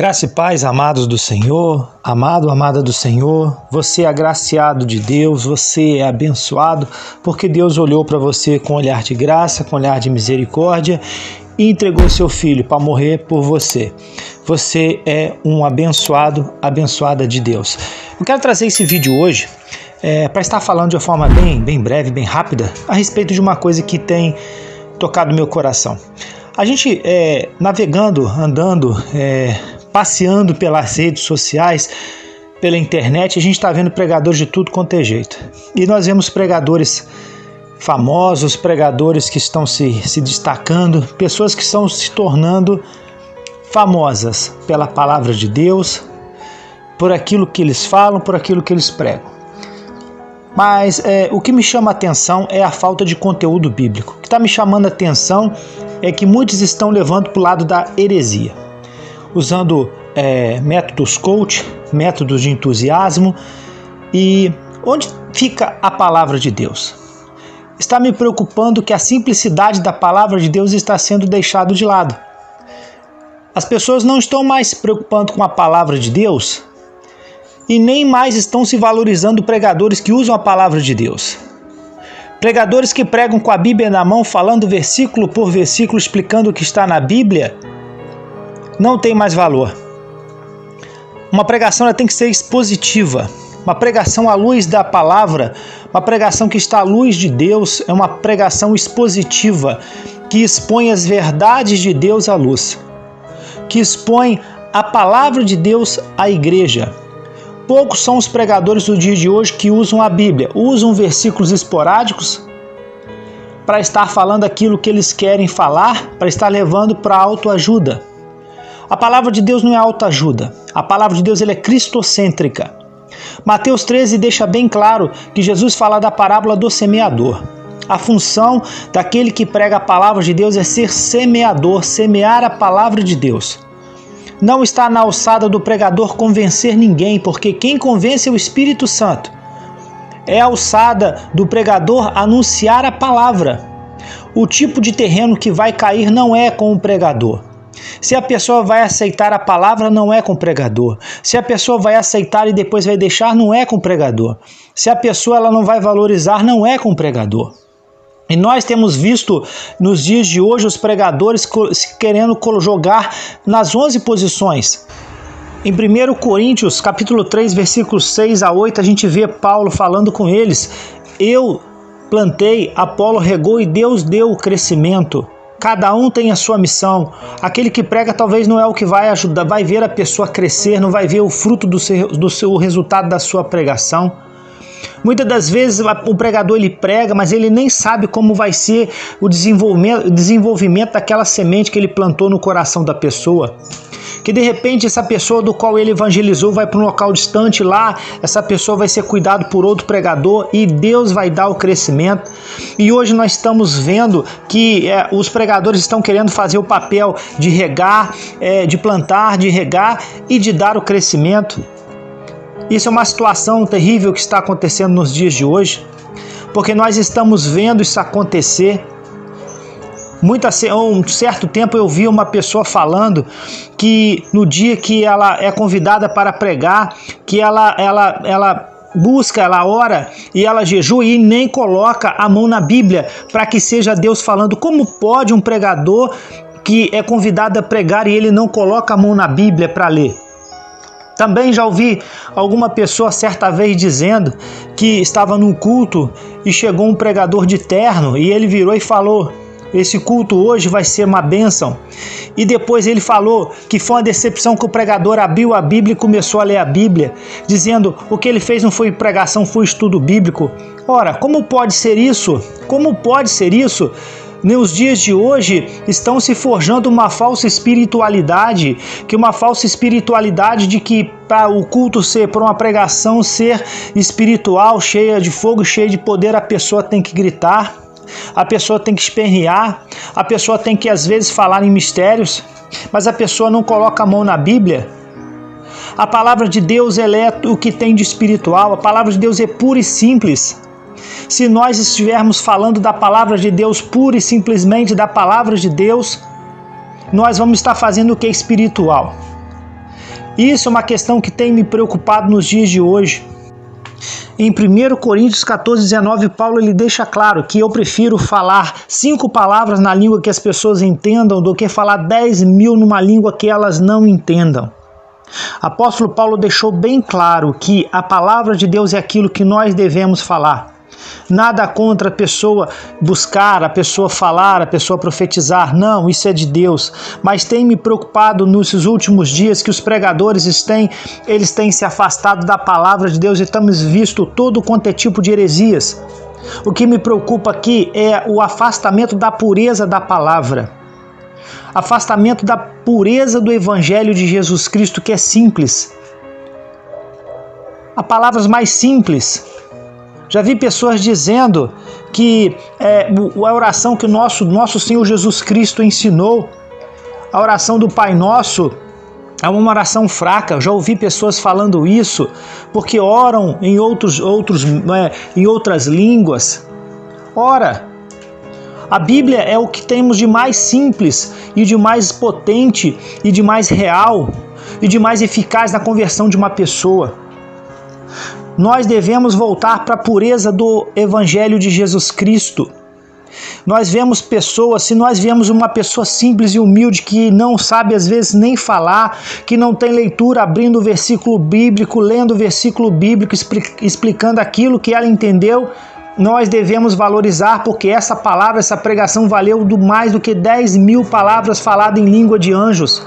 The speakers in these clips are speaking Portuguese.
Graça e paz, amados do Senhor, amada do Senhor, você é agraciado de Deus, você é abençoado, porque Deus olhou para você com olhar de graça, com olhar de misericórdia e entregou seu Filho para morrer por você. Você é um abençoado, abençoada de Deus. Eu quero trazer esse vídeo hoje para estar falando de uma forma bem breve, bem rápida, a respeito de uma coisa que tem tocado meu coração. A gente navegando, andando, passeando pelas redes sociais, pela internet, a gente está vendo pregadores de tudo quanto é jeito. E nós vemos pregadores famosos, pregadores que estão se destacando, pessoas que estão se tornando famosas pela palavra de Deus, por aquilo que eles falam, por aquilo que eles pregam. Mas o que me chama a atenção é a falta de conteúdo bíblico. O que está me chamando a atenção é que muitos estão levando para o lado da heresia, usando métodos coach, métodos de entusiasmo. E onde fica a palavra de Deus? Está me preocupando que a simplicidade da palavra de Deus está sendo deixada de lado. As pessoas não estão mais se preocupando com a palavra de Deus e nem mais estão se valorizando pregadores que usam a palavra de Deus. Pregadores que pregam com a Bíblia na mão, falando versículo por versículo, explicando o que está na Bíblia, não tem mais valor. Uma pregação ela tem que ser expositiva. Uma pregação à luz da palavra, uma pregação que está à luz de Deus, é uma pregação expositiva, que expõe as verdades de Deus à luz, que expõe a palavra de Deus à igreja. Poucos são os pregadores do dia de hoje que usam a Bíblia, usam versículos esporádicos para estar falando aquilo que eles querem falar, para estar levando para a autoajuda. A palavra de Deus não é autoajuda, a palavra de Deus ela é cristocêntrica. Mateus 13 deixa bem claro que Jesus fala da parábola do semeador. A função daquele que prega a palavra de Deus é ser semeador, semear a palavra de Deus. Não está na alçada do pregador convencer ninguém, porque quem convence é o Espírito Santo. É a alçada do pregador anunciar a palavra. O tipo de terreno que vai cair não é com o pregador. Se a pessoa vai aceitar a palavra, não é com o pregador. Se a pessoa vai aceitar e depois vai deixar, não é com o pregador. Se a pessoa ela não vai valorizar, não é com o pregador. E nós temos visto nos dias de hoje os pregadores querendo jogar nas 11 posições. Em 1 Coríntios, capítulo 3, versículos 6 a 8, a gente vê Paulo falando com eles. Eu plantei, Apolo regou e Deus deu o crescimento. Cada um tem a sua missão. Aquele que prega talvez não é o que vai ajudar, vai ver a pessoa crescer, não vai ver o fruto do seu resultado da sua pregação. Muitas das vezes o pregador ele prega, mas ele nem sabe como vai ser o desenvolvimento daquela semente que ele plantou no coração da pessoa. Que de repente essa pessoa do qual ele evangelizou vai para um local distante lá, essa pessoa vai ser cuidado por outro pregador e Deus vai dar o crescimento. E hoje nós estamos vendo que os pregadores estão querendo fazer o papel de regar, de plantar, de regar e de dar o crescimento. Isso é uma situação terrível que está acontecendo nos dias de hoje, porque nós estamos vendo isso acontecer. Um certo tempo eu vi uma pessoa falando que no dia que ela é convidada para pregar, que ela busca, ela ora e ela jejua e nem coloca a mão na Bíblia para que seja Deus falando. Como pode um pregador que é convidado a pregar e ele não coloca a mão na Bíblia para ler? Também já ouvi alguma pessoa certa vez dizendo que estava num culto e chegou um pregador de terno e ele virou e falou: esse culto hoje vai ser uma bênção. E depois ele falou que foi uma decepção que o pregador abriu a Bíblia e começou a ler a Bíblia, dizendo o que ele fez não foi pregação, foi estudo bíblico. Ora, como pode ser isso? Como pode ser isso? Nos dias de hoje estão se forjando uma falsa espiritualidade, de que para o culto ser, para uma pregação ser espiritual, cheia de fogo, cheia de poder, a pessoa tem que gritar, a pessoa tem que espernear, a pessoa tem que às vezes falar em mistérios, mas a pessoa não coloca a mão na Bíblia. A palavra de Deus ela é o que tem de espiritual, a palavra de Deus é pura e simples. Se nós estivermos falando da palavra de Deus, pura e simplesmente da palavra de Deus, nós vamos estar fazendo o que é espiritual. Isso é uma questão que tem me preocupado nos dias de hoje. Em 1 Coríntios 14:19, Paulo ele deixa claro que eu prefiro falar 5 palavras na língua que as pessoas entendam do que falar 10.000 numa língua que elas não entendam. Apóstolo Paulo deixou bem claro que a palavra de Deus é aquilo que nós devemos falar. Nada contra a pessoa buscar, a pessoa falar, a pessoa profetizar. Não, isso é de Deus. Mas tem me preocupado nesses últimos dias que os pregadores eles têm se afastado da palavra de Deus e temos visto todo quanto é tipo de heresias. O que me preocupa aqui é o afastamento da pureza da palavra. Afastamento da pureza do Evangelho de Jesus Cristo, que é simples. Há palavras mais simples. Já vi pessoas dizendo que a oração que o nosso Senhor Jesus Cristo ensinou, a oração do Pai Nosso, é uma oração fraca. Já ouvi pessoas falando isso porque oram em outras línguas. Ora, a Bíblia é o que temos de mais simples e de mais potente e de mais real e de mais eficaz na conversão de uma pessoa. Nós devemos voltar para a pureza do Evangelho de Jesus Cristo. Nós vemos pessoas, se nós vemos uma pessoa simples e humilde que não sabe às vezes nem falar, que não tem leitura, abrindo o versículo bíblico, lendo o versículo bíblico, explicando aquilo que ela entendeu, nós devemos valorizar, porque essa palavra, essa pregação valeu mais do que 10.000 palavras faladas em língua de anjos.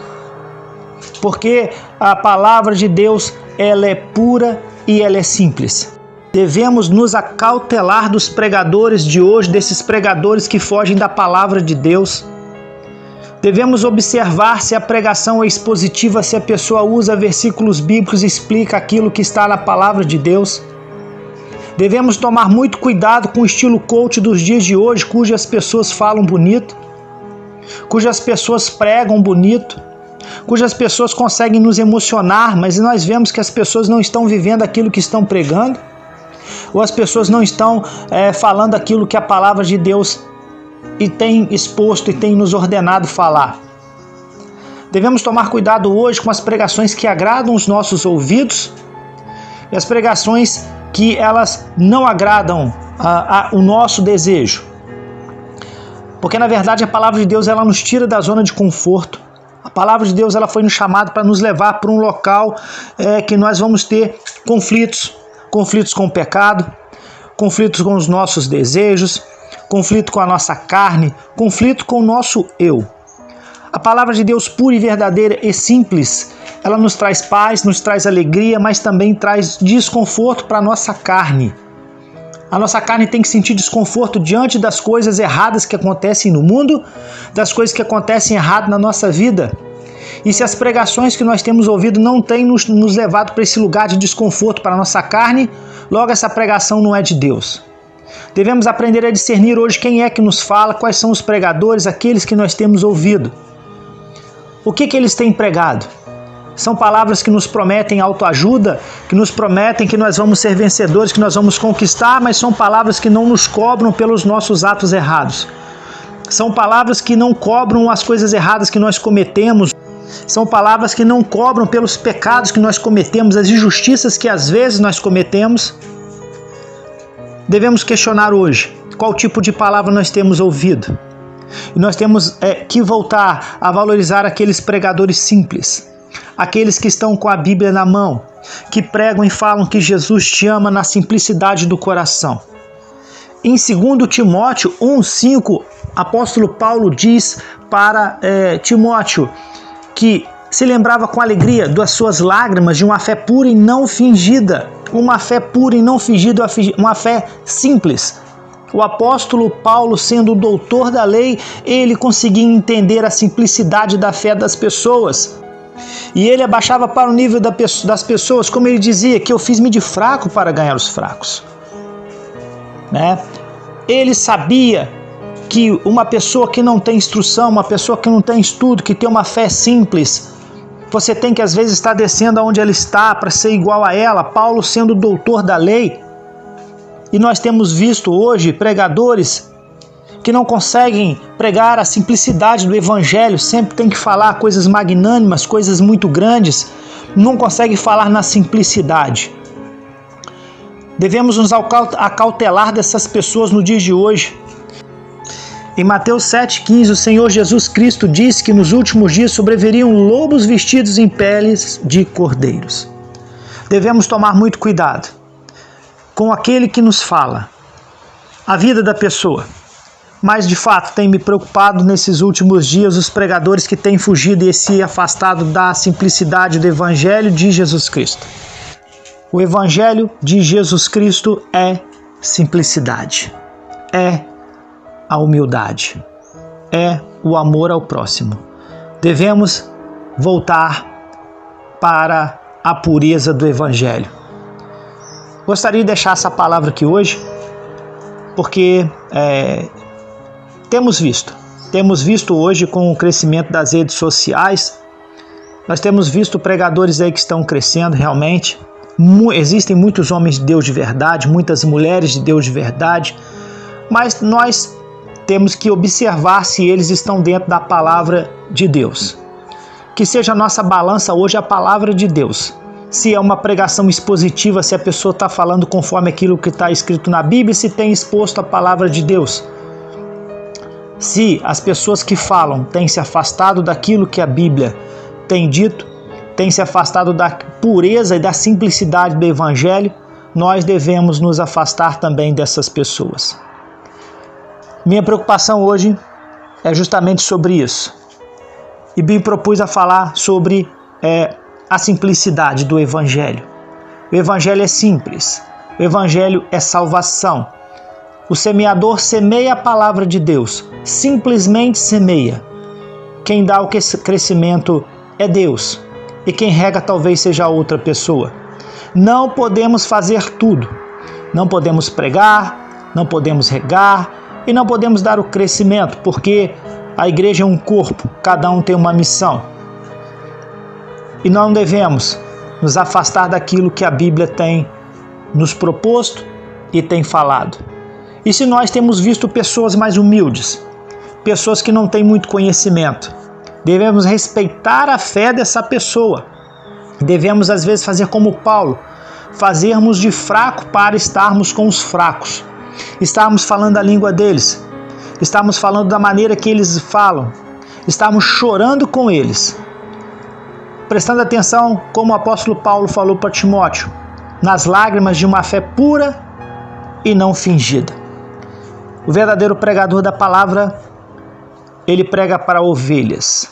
Porque a palavra de Deus, ela é pura e ela é simples. Devemos nos acautelar dos pregadores de hoje, desses pregadores que fogem da palavra de Deus. Devemos observar se a pregação é expositiva, se a pessoa usa versículos bíblicos e explica aquilo que está na palavra de Deus. Devemos tomar muito cuidado com o estilo coach dos dias de hoje, cujas pessoas falam bonito, cujas pessoas pregam bonito, cujas pessoas conseguem nos emocionar, mas nós vemos que as pessoas não estão vivendo aquilo que estão pregando, ou as pessoas não estão falando aquilo que a palavra de Deus tem exposto e tem nos ordenado falar. Devemos tomar cuidado hoje com as pregações que agradam os nossos ouvidos e as pregações que elas não agradam o nosso desejo. Porque na verdade a palavra de Deus ela nos tira da zona de conforto. A palavra de Deus ela foi nos chamada para nos levar para um local que nós vamos ter conflitos com o pecado, conflitos com os nossos desejos, conflito com a nossa carne, conflito com o nosso eu. A palavra de Deus pura e verdadeira e simples, ela nos traz paz, nos traz alegria, mas também traz desconforto para a nossa carne. A nossa carne tem que sentir desconforto diante das coisas erradas que acontecem no mundo, das coisas que acontecem errado na nossa vida. E se as pregações que nós temos ouvido não têm nos levado para esse lugar de desconforto para a nossa carne, logo essa pregação não é de Deus. Devemos aprender a discernir hoje quem é que nos fala, quais são os pregadores, aqueles que nós temos ouvido. O que eles têm pregado? São palavras que nos prometem autoajuda, que nos prometem que nós vamos ser vencedores, que nós vamos conquistar, mas são palavras que não nos cobram pelos nossos atos errados. São palavras que não cobram as coisas erradas que nós cometemos. São palavras que não cobram pelos pecados que nós cometemos, as injustiças que às vezes nós cometemos. Devemos questionar hoje qual tipo de palavra nós temos ouvido. E nós temos que voltar a valorizar aqueles pregadores simples, aqueles que estão com a Bíblia na mão, que pregam e falam que Jesus te ama na simplicidade do coração. Em 2 Timóteo 1,5, apóstolo Paulo diz para Timóteo que se lembrava com alegria das suas lágrimas de uma fé pura e não fingida. Uma fé pura e não fingida, uma fé simples. O apóstolo Paulo, sendo o doutor da lei, ele conseguia entender a simplicidade da fé das pessoas. E ele abaixava para o nível das pessoas, como ele dizia, que eu fiz-me de fraco para ganhar os fracos. Ele sabia que uma pessoa que não tem instrução, uma pessoa que não tem estudo, que tem uma fé simples, você tem que às vezes estar descendo aonde ela está para ser igual a ela. Paulo sendo doutor da lei, e nós temos visto hoje pregadores que não conseguem pregar a simplicidade do Evangelho, sempre tem que falar coisas magnânimas, coisas muito grandes, não consegue falar na simplicidade. Devemos nos acautelar dessas pessoas no dia de hoje. Em Mateus 7,15, o Senhor Jesus Cristo disse que nos últimos dias sobreviriam lobos vestidos em peles de cordeiros. Devemos tomar muito cuidado com aquele que nos fala a vida da pessoa. Mas, de fato, tem me preocupado nesses últimos dias os pregadores que têm fugido e se afastado da simplicidade do Evangelho de Jesus Cristo. O Evangelho de Jesus Cristo é simplicidade, é a humildade, é o amor ao próximo. Devemos voltar para a pureza do Evangelho. Gostaria de deixar essa palavra aqui hoje, porque temos visto hoje com o crescimento das redes sociais, nós temos visto pregadores aí que estão crescendo realmente. Existem muitos homens de Deus de verdade, muitas mulheres de Deus de verdade, mas nós temos que observar se eles estão dentro da palavra de Deus. Que seja a nossa balança hoje a palavra de Deus. Se é uma pregação expositiva, se a pessoa está falando conforme aquilo que está escrito na Bíblia, se tem exposto a palavra de Deus. Se as pessoas que falam têm se afastado daquilo que a Bíblia tem dito, têm se afastado da pureza e da simplicidade do Evangelho, nós devemos nos afastar também dessas pessoas. Minha preocupação hoje é justamente sobre isso. E me propus a falar sobre a simplicidade do Evangelho. O Evangelho é simples. O Evangelho é salvação. O semeador semeia a palavra de Deus. Simplesmente semeia. Quem dá o crescimento é Deus. E quem rega talvez seja outra pessoa. Não podemos fazer tudo. Não podemos pregar, não podemos regar e não podemos dar o crescimento, porque a igreja é um corpo, cada um tem uma missão. E não devemos nos afastar daquilo que a Bíblia tem nos proposto e tem falado. E se nós temos visto pessoas mais humildes, pessoas que não têm muito conhecimento, devemos respeitar a fé dessa pessoa. Devemos, às vezes, fazer como Paulo, fazermos de fraco para estarmos com os fracos. Estarmos falando a língua deles, estarmos falando da maneira que eles falam, estarmos chorando com eles. Prestando atenção como o apóstolo Paulo falou para Timóteo, nas lágrimas de uma fé pura e não fingida. O verdadeiro pregador da palavra, ele prega para ovelhas.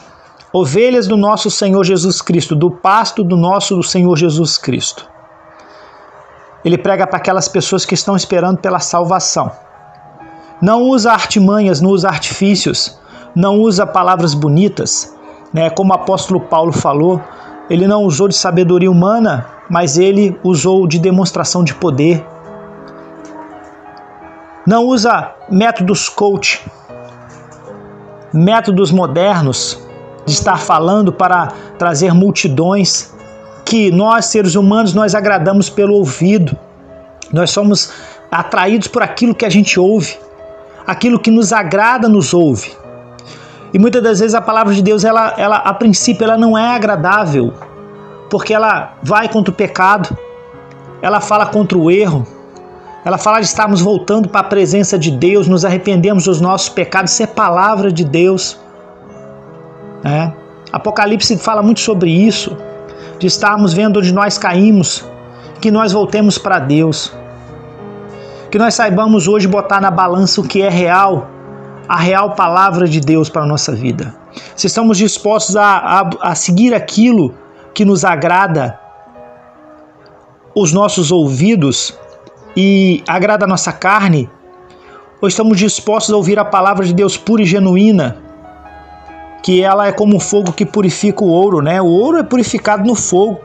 Ovelhas do nosso Senhor Jesus Cristo, do pasto do Senhor Jesus Cristo. Ele prega para aquelas pessoas que estão esperando pela salvação. Não usa artimanhas, não usa artifícios, não usa palavras bonitas, né? Como o apóstolo Paulo falou, ele não usou de sabedoria humana, mas ele usou de demonstração de poder. Não usa métodos coach, métodos modernos de estar falando para trazer multidões, que nós, seres humanos, nós agradamos pelo ouvido. Nós somos atraídos por aquilo que a gente ouve. Aquilo que nos agrada nos ouve. E muitas das vezes a palavra de Deus, ela a princípio, ela não é agradável, porque ela vai contra o pecado, ela fala contra o erro, ela fala de estarmos voltando para a presença de Deus, nos arrependemos dos nossos pecados. Isso é palavra de Deus. Apocalipse fala muito sobre isso, de estarmos vendo onde nós caímos, que nós voltemos para Deus. Que nós saibamos hoje botar na balança o que é real, a real palavra de Deus para a nossa vida. Se estamos dispostos a seguir aquilo que nos agrada, os nossos ouvidos e agrada a nossa carne, ou estamos dispostos a ouvir a palavra de Deus pura e genuína, que ela é como um fogo que purifica o ouro, né? O ouro é purificado no fogo.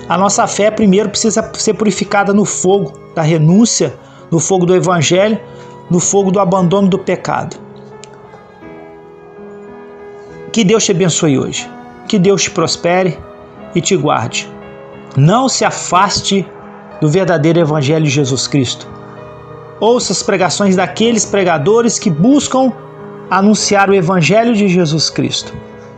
A nossa fé primeiro precisa ser purificada no fogo da renúncia, no fogo do Evangelho, no fogo do abandono do pecado. Que Deus te abençoe hoje. Que Deus te prospere e te guarde. Não se afaste do verdadeiro Evangelho de Jesus Cristo. Ouça as pregações daqueles pregadores que buscam anunciar o Evangelho de Jesus Cristo.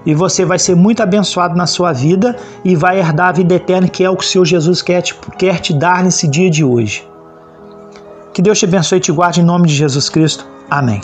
e você vai ser muito abençoado na sua vida e vai herdar a vida eterna, que é o que o Senhor Jesus quer te dar nesse dia de hoje. Que Deus te abençoe e te guarde em nome de Jesus Cristo. Amém.